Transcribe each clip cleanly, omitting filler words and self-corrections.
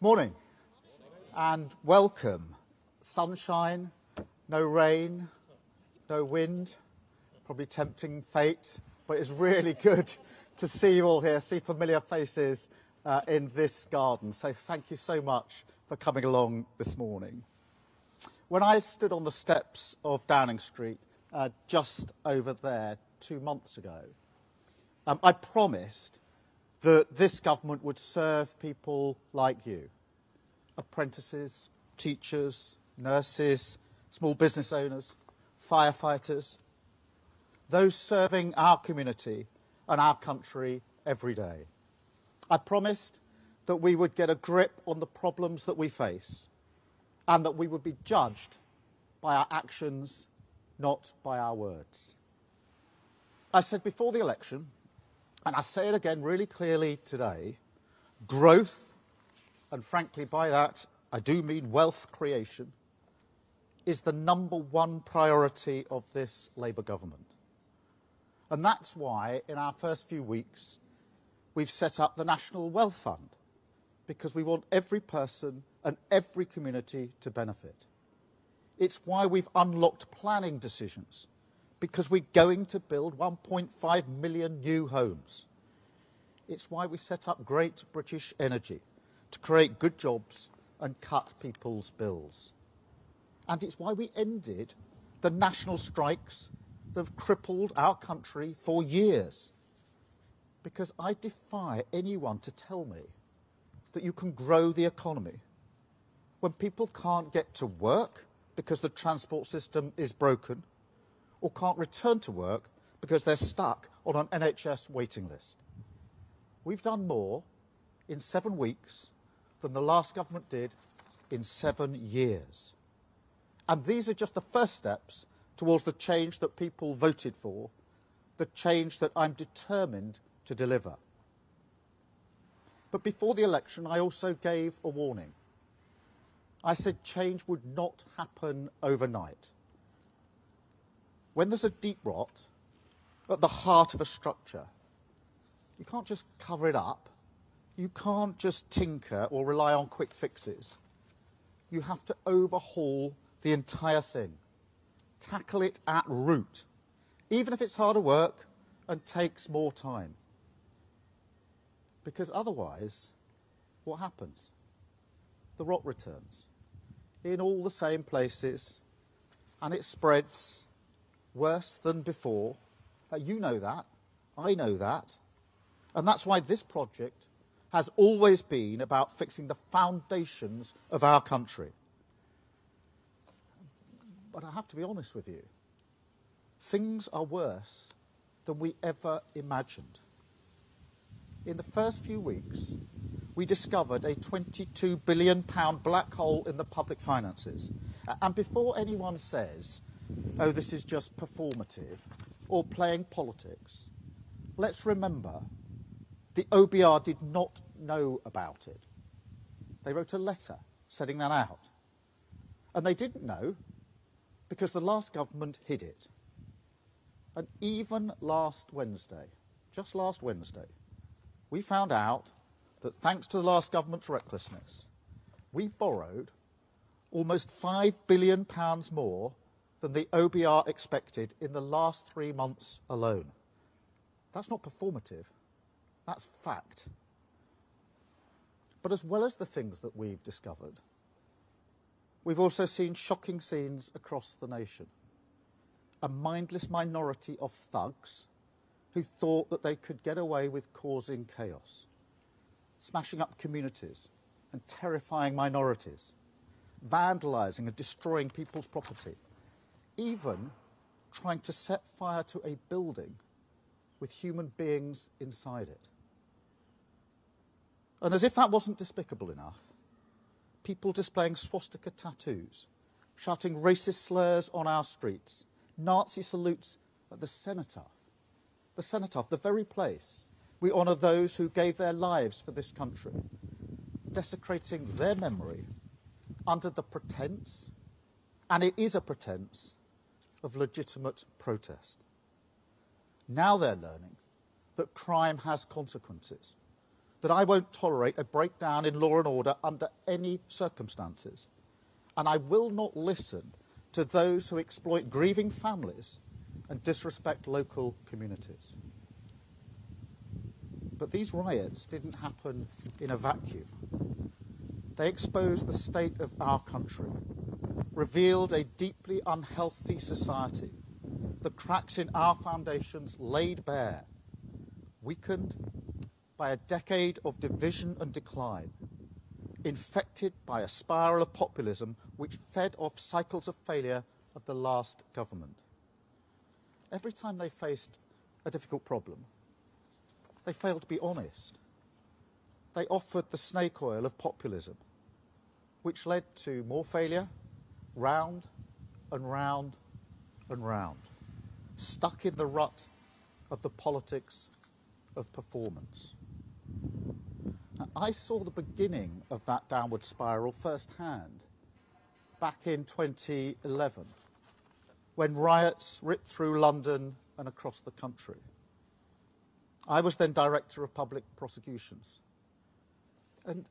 Morning and welcome. Sunshine, no rain, no wind, probably tempting fate, but it's really good to see you all here, see familiar faces in this garden. So thank you so much for coming along this morning. When I stood on the steps of Downing Street just over there 2 months ago, I promised that this government would serve people like you, apprentices, teachers, nurses, small business owners, firefighters, those serving our community and our country every day. I promised that we would get a grip on the problems that we face and that we would be judged by our actions, not by our words. I said before the election, and I say it again really clearly today, growth, and frankly by that I do mean wealth creation, is the #1 priority of this Labour government. And that's why in our first few weeks we've set up the National Wealth Fund, because we want every person and every community to benefit. It's why we've unlocked planning decisions, because we're going to build 1.5 million new homes. It's why we set up Great British Energy to create good jobs and cut people's bills. And it's why we ended the national strikes that have crippled our country for years. Because I defy anyone to tell me that you can grow the economy when people can't get to work because the transport system is broken, or can't return to work because they're stuck on an NHS waiting list. We've done more in 7 weeks than the last government did in 7 years. And these are just the first steps towards the change that people voted for, the change that I'm determined to deliver. But before the election, I also gave a warning. I said change would not happen overnight. When there's a deep rot at the heart of a structure, you can't just cover it up. You can't just tinker or rely on quick fixes. You have to overhaul the entire thing. Tackle it at root, even if it's harder work and takes more time. Because otherwise, what happens? The rot returns in all the same places, and it spreads worse than before. You know that, I know that, and that's why this project has always been about fixing the foundations of our country. But I have to be honest with you, things are worse than we ever imagined. In the first few weeks, we discovered a £22 billion black hole in the public finances. And before anyone says, oh, this is just performative or playing politics, let's remember the OBR did not know about it. They wrote a letter setting that out. And they didn't know because the last government hid it. And even last Wednesday, just last Wednesday, we found out that thanks to the last government's recklessness, we borrowed almost £5 billion more than the OBR expected in the last 3 months alone. That's not performative, that's fact. But as well as the things that we've discovered, we've also seen shocking scenes across the nation. A mindless minority of thugs who thought that they could get away with causing chaos, smashing up communities and terrifying minorities, vandalising and destroying people's property, even trying to set fire to a building with human beings inside it. And as if that wasn't despicable enough, people displaying swastika tattoos, shouting racist slurs on our streets, Nazi salutes at the cenotaph, the very place we honour those who gave their lives for this country, desecrating their memory under the pretence, and it is a pretence, of legitimate protest. Now they're learning that crime has consequences, that I won't tolerate a breakdown in law and order under any circumstances. And I will not listen to those who exploit grieving families and disrespect local communities. But these riots didn't happen in a vacuum. They exposed the state of our country, revealed a deeply unhealthy society, the cracks in our foundations laid bare, weakened by a decade of division and decline, infected by a spiral of populism which fed off cycles of failure of the last government. Every time they faced a difficult problem, they failed to be honest. They offered the snake oil of populism, which led to more failure, round and round and round, stuck in the rut of the politics of performance. Now, I saw the beginning of that downward spiral firsthand back in 2011, when riots ripped through London and across the country. I was then Director of Public Prosecutions. And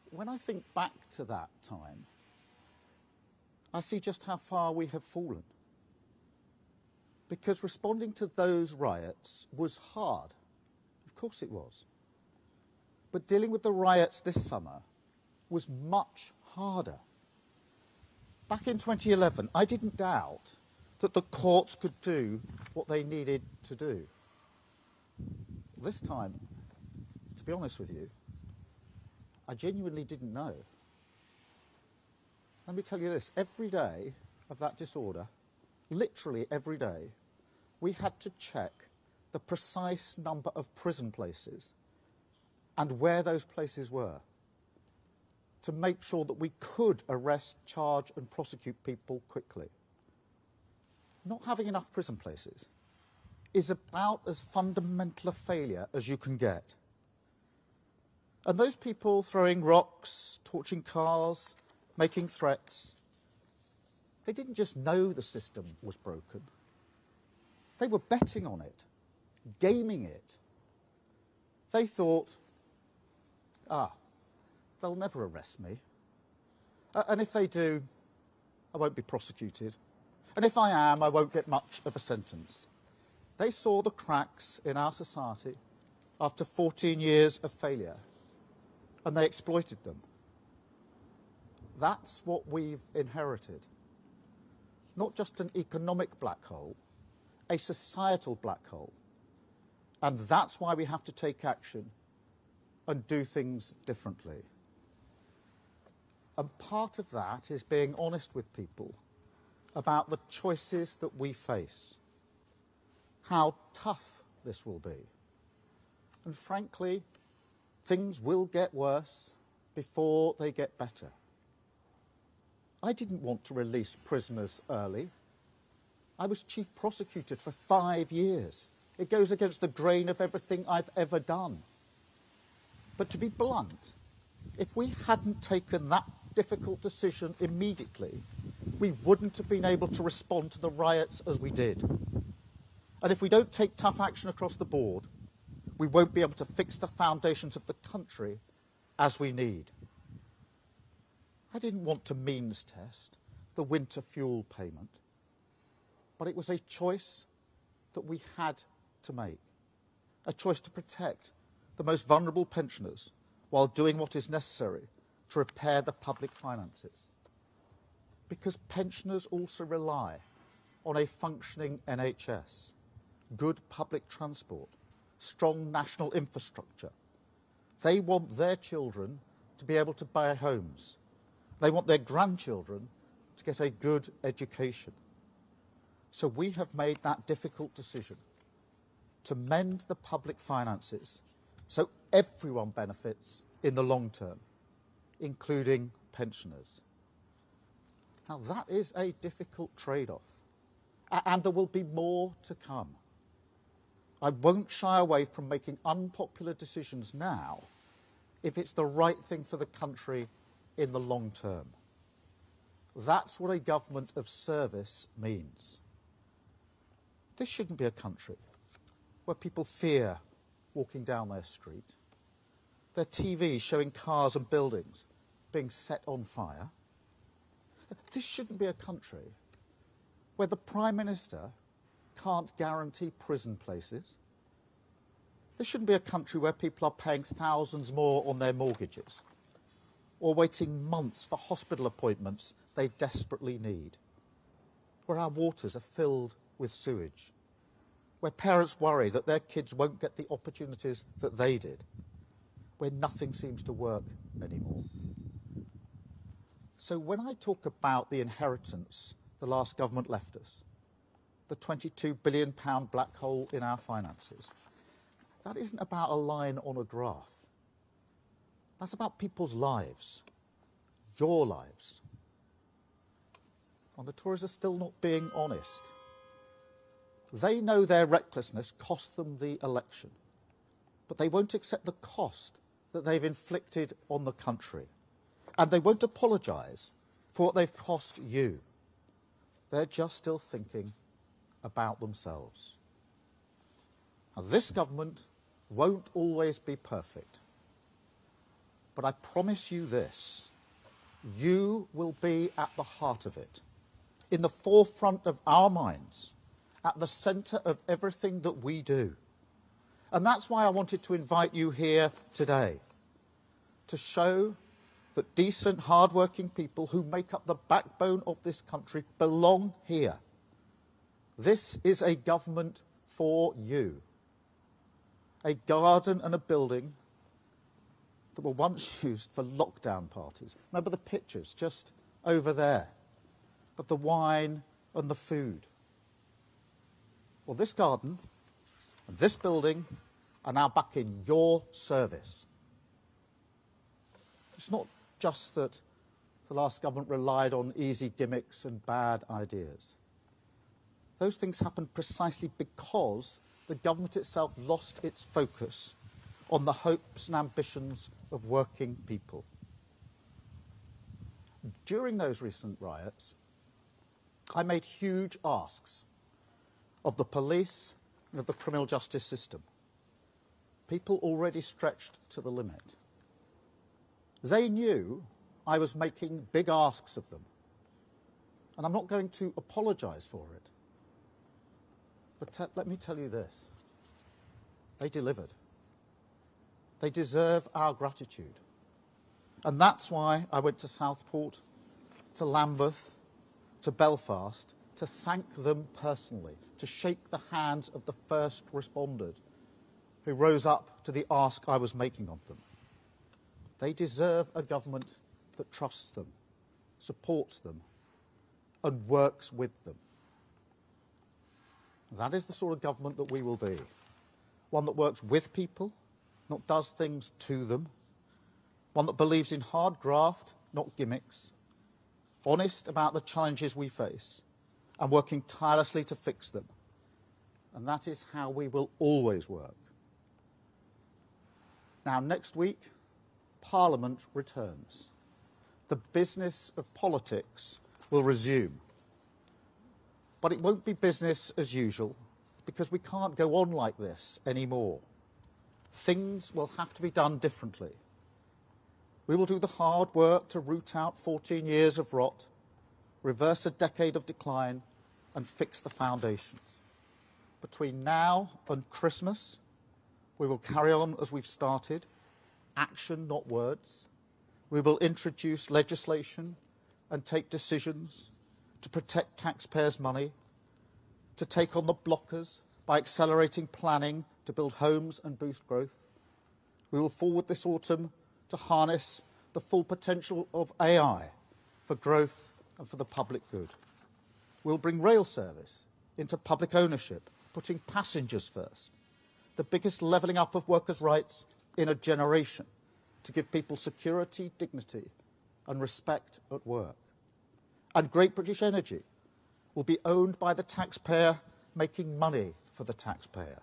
when I think back to that time, I see just how far we have fallen. Because responding to those riots was hard. Of course it was. But dealing with the riots this summer was much harder. Back in 2011, I didn't doubt that the courts could do what they needed to do. This time, to be honest with you, I genuinely didn't know. Let me tell you this, every day of that disorder, literally every day, we had to check the precise number of prison places and where those places were to make sure that we could arrest, charge and prosecute people quickly. Not having enough prison places is about as fundamental a failure as you can get. And those people throwing rocks, torching cars, making threats, they didn't just know the system was broken. They were betting on it, gaming it. They thought, they'll never arrest me. And if they do, I won't be prosecuted. And if I am, I won't get much of a sentence. They saw the cracks in our society after 14 years of failure, and they exploited them. That's what we've inherited. Not just an economic black hole, a societal black hole. And that's why we have to take action and do things differently. And part of that is being honest with people about the choices that we face, how tough this will be. And frankly, things will get worse before they get better. I didn't want to release prisoners early. I was chief prosecutor for 5 years. It goes against the grain of everything I've ever done. But to be blunt, if we hadn't taken that difficult decision immediately, we wouldn't have been able to respond to the riots as we did. And if we don't take tough action across the board, we won't be able to fix the foundations of the country as we need. I didn't want to means test the winter fuel payment, but it was a choice that we had to make, a choice to protect the most vulnerable pensioners while doing what is necessary to repair the public finances. Because pensioners also rely on a functioning NHS, good public transport, strong national infrastructure. They want their children to be able to buy homes. They want their grandchildren to get a good education. So we have made that difficult decision to mend the public finances so everyone benefits in the long term, including pensioners. Now that is a difficult trade-off, and there will be more to come. I won't shy away from making unpopular decisions now if it's the right thing for the country in the long term. That's what a government of service means. This shouldn't be a country where people fear walking down their street. their TV showing cars and buildings being set on fire. This shouldn't be a country where the Prime Minister can't guarantee prison places. This shouldn't be a country where people are paying thousands more on their mortgages or waiting months for hospital appointments they desperately need, where our waters are filled with sewage, where parents worry that their kids won't get the opportunities that they did, where nothing seems to work anymore. So when I talk about the inheritance the last government left us, the £22 billion black hole in our finances, that isn't about a line on a graph. That's about people's lives, your lives. And the Tories are still not being honest. They know their recklessness cost them the election, but they won't accept the cost that they've inflicted on the country. And they won't apologise for what they've cost you. They're just still thinking about themselves. Now, this government won't always be perfect. But I promise you this, you will be at the heart of it, in the forefront of our minds, at the centre of everything that we do. And that's why I wanted to invite you here today, to show that decent, hard-working people who make up the backbone of this country belong here. This is a government for you. A garden and a building that were once used for lockdown parties. Remember the pictures just over there of the wine and the food. Well, this garden and this building are now back in your service. It's not just that the last government relied on easy gimmicks and bad ideas. Those things happened precisely because the government itself lost its focus on the hopes and ambitions of working people. During those recent riots, I made huge asks of the police and of the criminal justice system. People already stretched to the limit. They knew I was making big asks of them, and I'm not going to apologise for it. But let me tell you this, they delivered. They deserve our gratitude. And that's why I went to Southport, to Lambeth, to Belfast, to thank them personally, to shake the hands of the first responders who rose up to the ask I was making of them. They deserve a government that trusts them, supports them, and works with them. That is the sort of government that we will be. One that works with people, not does things to them. One that believes in hard graft, not gimmicks. Honest about the challenges we face, and working tirelessly to fix them. And that is how we will always work. Now, next week, Parliament returns. The business of politics will resume. But it won't be business as usual, because we can't go on like this anymore. Things will have to be done differently. We will do the hard work to root out 14 years of rot, reverse a decade of decline, and fix the foundations. Between now and Christmas, we will carry on as we've started, action, not words. We will introduce legislation and take decisions to protect taxpayers' money, to take on the blockers by accelerating planning to build homes and boost growth. We will forward this autumn to harness the full potential of AI for growth and for the public good. We'll bring rail service into public ownership, putting passengers first. The biggest levelling up of workers' rights in a generation to give people security, dignity and respect at work. And Great British Energy will be owned by the taxpayer, making money for the taxpayer,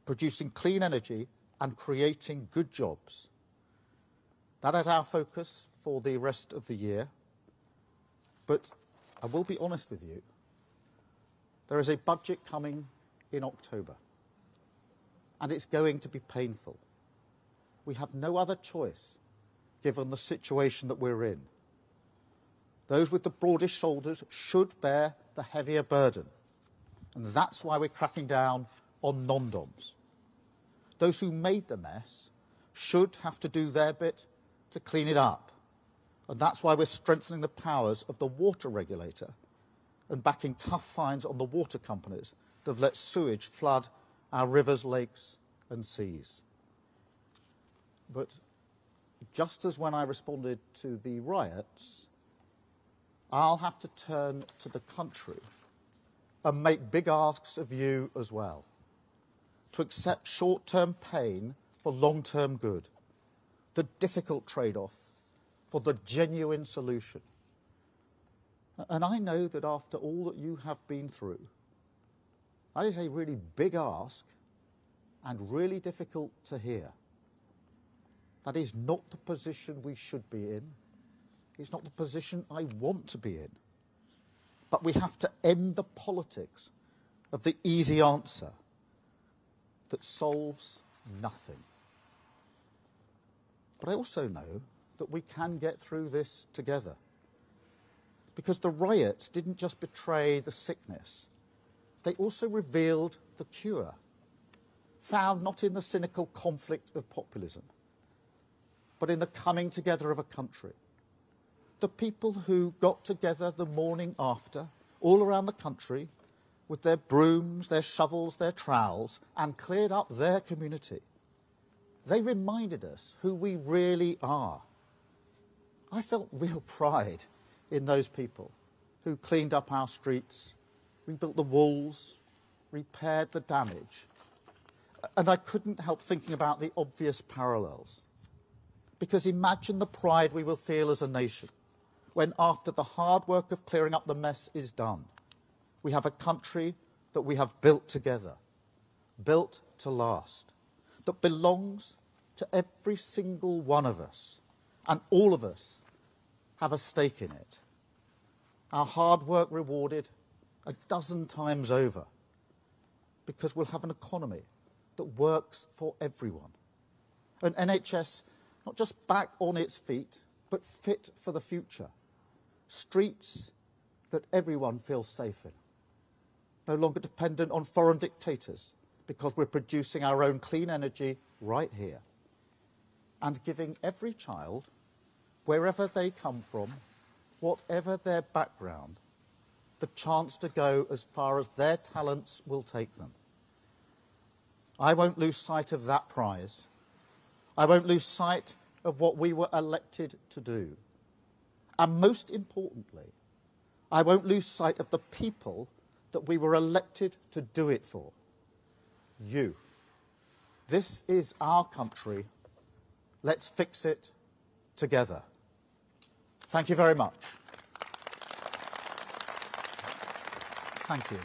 producing clean energy and creating good jobs. That is our focus for the rest of the year. But I will be honest with you, there is a budget coming in October, and it's going to be painful. we have no other choice given the situation that we're in. Those with the broadest shoulders should bear the heavier burden, and that's why we're cracking down on non-DOMs. Those who made the mess should have to do their bit to clean it up, and that's why we're strengthening the powers of the water regulator and backing tough fines on the water companies that have let sewage flood our rivers, lakes and seas. But just as when I responded to the riots, I'll have to turn to the country and make big asks of you as well, to accept short-term pain for long-term good, the difficult trade-off for the genuine solution. And I know that after all that you have been through, that is a really big ask and really difficult to hear. That is not the position we should be in. It's not the position I want to be in. But we have to end the politics of the easy answer that solves nothing. But I also know that we can get through this together. Because the riots didn't just betray the sickness, they also revealed the cure, found not in the cynical conflict of populism, but in the coming together of a country. The people who got together the morning after, all around the country, with their brooms, their shovels, their trowels, and cleared up their community. They reminded us who we really are. I felt real pride in those people who cleaned up our streets, rebuilt the walls, repaired the damage. And I couldn't help thinking about the obvious parallels. Because imagine the pride we will feel as a nation when, after the hard work of clearing up the mess is done, we have a country that we have built together, built to last, that belongs to every single one of us, and all of us have a stake in it. Our hard work rewarded a dozen times over, because we'll have an economy that works for everyone. An NHS not just back on its feet, but fit for the future. Streets that everyone feels safe in. No longer dependent on foreign dictators, because we're producing our own clean energy right here. And giving every child, wherever they come from, whatever their background, the chance to go as far as their talents will take them. I won't lose sight of that prize. I won't lose sight of what we were elected to do. And most importantly, I won't lose sight of the people that we were elected to do it for. You. This is our country. Let's fix it together. Thank you very much. Thank you.